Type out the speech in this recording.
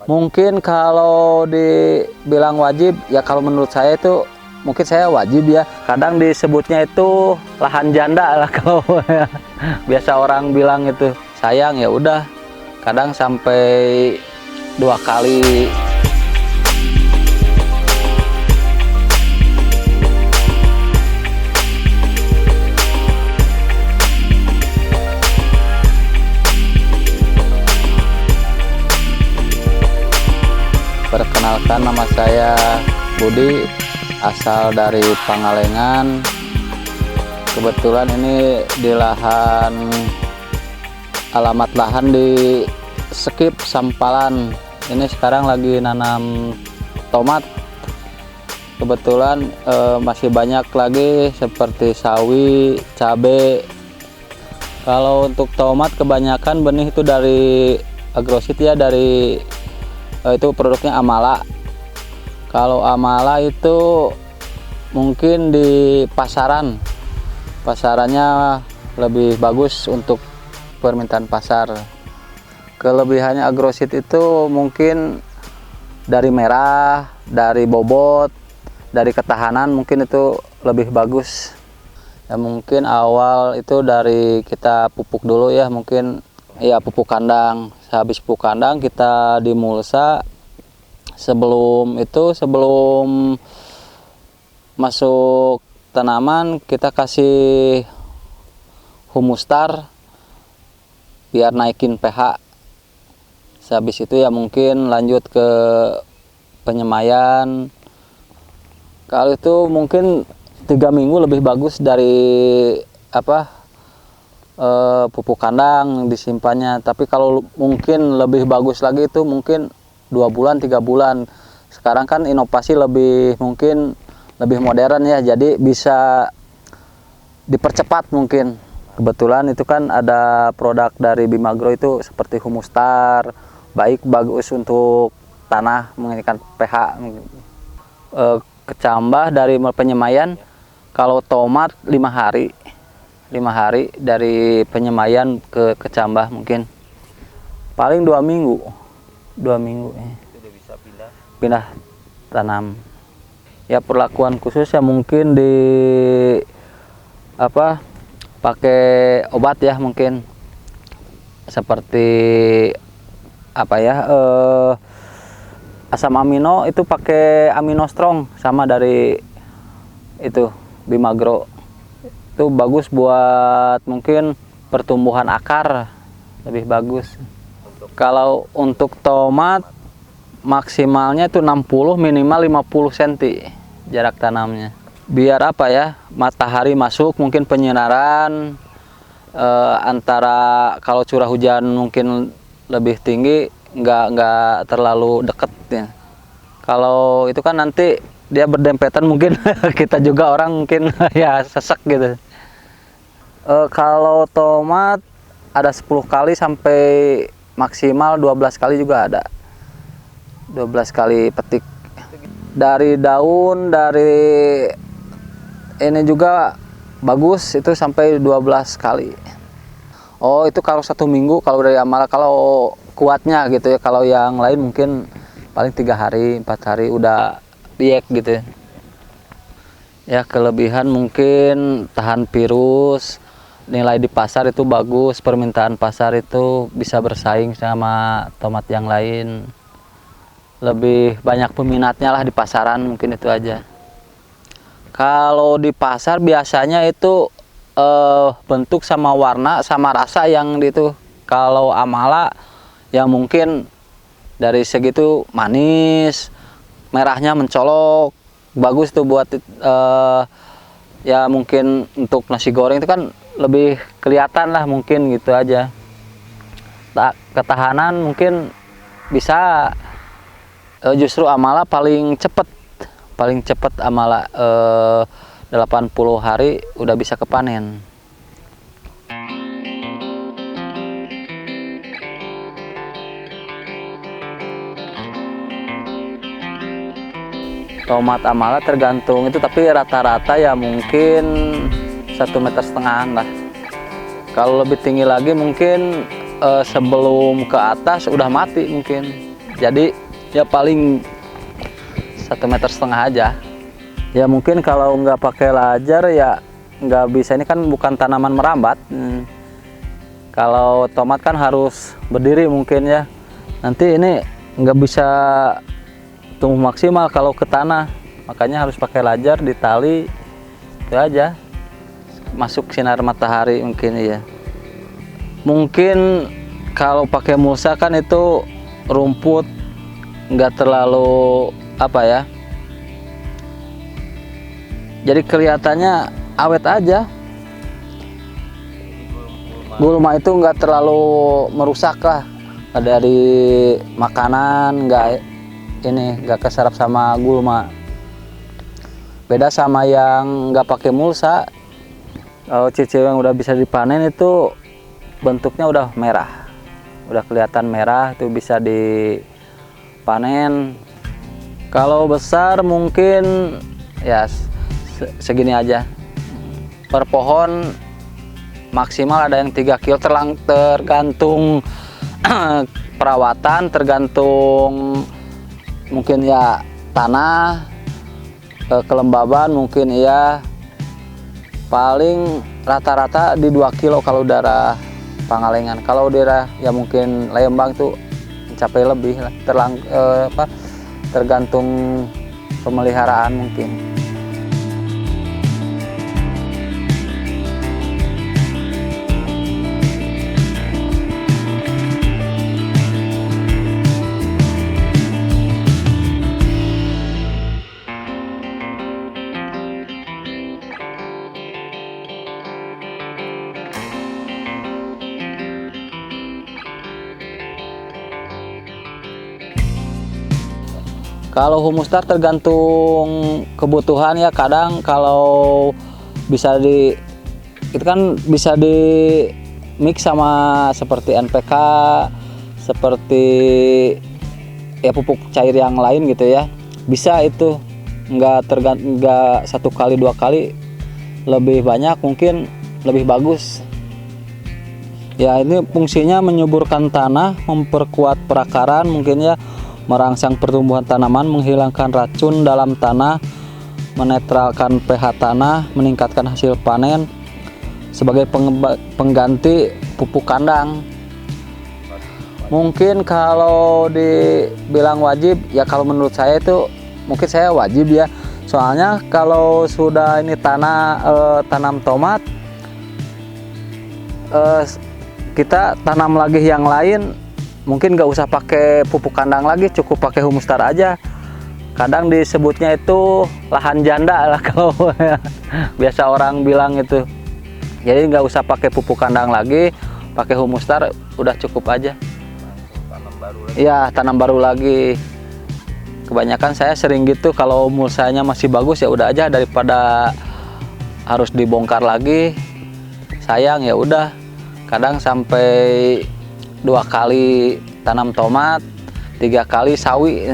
Mungkin kalau dibilang wajib, ya kalau menurut saya itu mungkin saya wajib ya. Kadang disebutnya itu lahan janda lah kalau biasa orang bilang itu. Sayang ya udah, kadang sampai 2 kali. Perkenalkan, nama saya Budi, asal dari Pangalengan. Kebetulan ini di alamat lahan di Skip Sampalan. Ini sekarang lagi nanam tomat. Kebetulan masih banyak lagi seperti sawi, cabai. Kalau untuk tomat kebanyakan benih itu dari Agroseed ya, dari itu produknya Amala. Kalau Amala itu mungkin di pasarannya lebih bagus untuk permintaan pasar. Kelebihannya Agroseed itu mungkin dari merah, dari bobot, dari ketahanan mungkin itu lebih bagus. Ya mungkin awal itu dari kita pupuk dulu ya, mungkin ya pupuk kandang. Habis pupuk kandang kita dimulsa. Sebelum masuk tanaman kita kasih humustar biar naikin pH. Habis itu ya mungkin lanjut ke penyemaian. Kalau itu mungkin 3 minggu lebih bagus dari pupuk kandang disimpannya. Tapi kalau mungkin lebih bagus lagi itu mungkin 2 bulan 3 bulan. Sekarang kan inovasi mungkin lebih modern ya, jadi bisa dipercepat mungkin. Kebetulan itu kan ada produk dari Bimagro itu seperti humustar, bagus untuk tanah, meningkatkan pH. Kecambah dari penyemaian, kalau tomat 5 hari dari penyemaian ke kecambah mungkin paling 2 minggu ya. Sudah bisa pindah tanam. Ya perlakuan khusus ya mungkin pakai obat ya, mungkin seperti asam amino itu pakai amino strong sama dari itu Bimagro. Itu bagus buat mungkin pertumbuhan akar, lebih bagus. Kalau untuk tomat maksimalnya itu 60, minimal 50 cm jarak tanamnya. Biar matahari masuk, mungkin penyinaran antara kalau curah hujan mungkin lebih tinggi, nggak terlalu deket ya. Kalau itu kan nanti dia berdempetan mungkin kita juga orang mungkin ya sesek gitu. Kalau tomat ada 10 kali sampai maksimal 12 kali juga ada. 12 kali petik. Dari daun, dari ini juga bagus itu sampai 12 kali. Oh, itu kalau 1 minggu kalau dari Amala, kalau kuatnya gitu ya. Kalau yang lain mungkin paling 3 hari, 4 hari udah diek gitu. Ya kelebihan mungkin tahan virus. Nilai di pasar itu bagus, permintaan pasar itu bisa bersaing sama tomat yang lain. Lebih banyak peminatnya lah di pasaran, mungkin itu aja. Kalau di pasar biasanya itu bentuk sama warna sama rasa yang itu. Kalau Amala ya mungkin dari segitu manis, merahnya mencolok, bagus tuh buat ya mungkin untuk nasi goreng itu kan lebih kelihatan lah, mungkin gitu aja. Ketahanan mungkin bisa justru Amala paling cepet Amala 80 hari udah bisa kepanen. Tomat Amala tergantung itu, tapi rata-rata ya mungkin 1,5 meter lah. Kalau lebih tinggi lagi mungkin sebelum ke atas udah mati mungkin. jadi ya paling 1,5 meter aja. Ya mungkin kalau nggak pakai lajar ya nggak bisa, ini kan bukan tanaman merambat. Kalau tomat kan harus berdiri mungkin ya, nanti ini nggak bisa tumbuh maksimal kalau ke tanah, makanya harus pakai lajar di tali itu aja, masuk sinar matahari mungkin ya. Mungkin kalau pakai mulsa kan itu rumput nggak terlalu apa ya, jadi kelihatannya awet aja. Gulma itu nggak terlalu merusak lah dari makanan, nggak keserap sama gulma. Beda sama yang nggak pakai mulsa. Kalau cicil yang udah bisa dipanen itu bentuknya udah merah, udah kelihatan merah, itu bisa dipanen. Kalau besar mungkin ya segini aja. Per pohon maksimal ada yang 3 kilo, tergantung perawatan, tergantung mungkin ya tanah, kelembaban mungkin ya. Paling rata-rata di 2 kilo kalau daerah Pangalengan. Kalau daerah ya mungkin Lembang tuh mencapai lebih lah, tergantung pemeliharaan mungkin. Kalau humustar tergantung kebutuhan ya, kadang kalau bisa itu kan bisa di mix sama seperti NPK, seperti ya pupuk cair yang lain gitu ya, bisa itu nggak 1 kali 2 kali, lebih banyak mungkin lebih bagus ya. Ini fungsinya menyuburkan tanah, memperkuat perakaran mungkin ya, merangsang pertumbuhan tanaman, menghilangkan racun dalam tanah, menetralkan pH tanah, meningkatkan hasil panen, sebagai pengganti pupuk kandang. Mungkin kalau dibilang wajib ya, kalau menurut saya itu mungkin saya wajib ya, soalnya kalau sudah ini tanam tomat, kita tanam lagi yang lain, mungkin nggak usah pakai pupuk kandang lagi, cukup pakai humustar aja. Kadang disebutnya itu lahan janda lah kalau biasa orang bilang itu. Jadi nggak usah pakai pupuk kandang lagi, pakai humustar udah cukup aja. Iya, tanam baru lagi. Kebanyakan saya sering gitu, kalau mulsanya masih bagus ya udah aja, daripada harus dibongkar lagi. Sayang ya udah. Kadang sampai 2 kali tanam tomat, 3 kali sawi.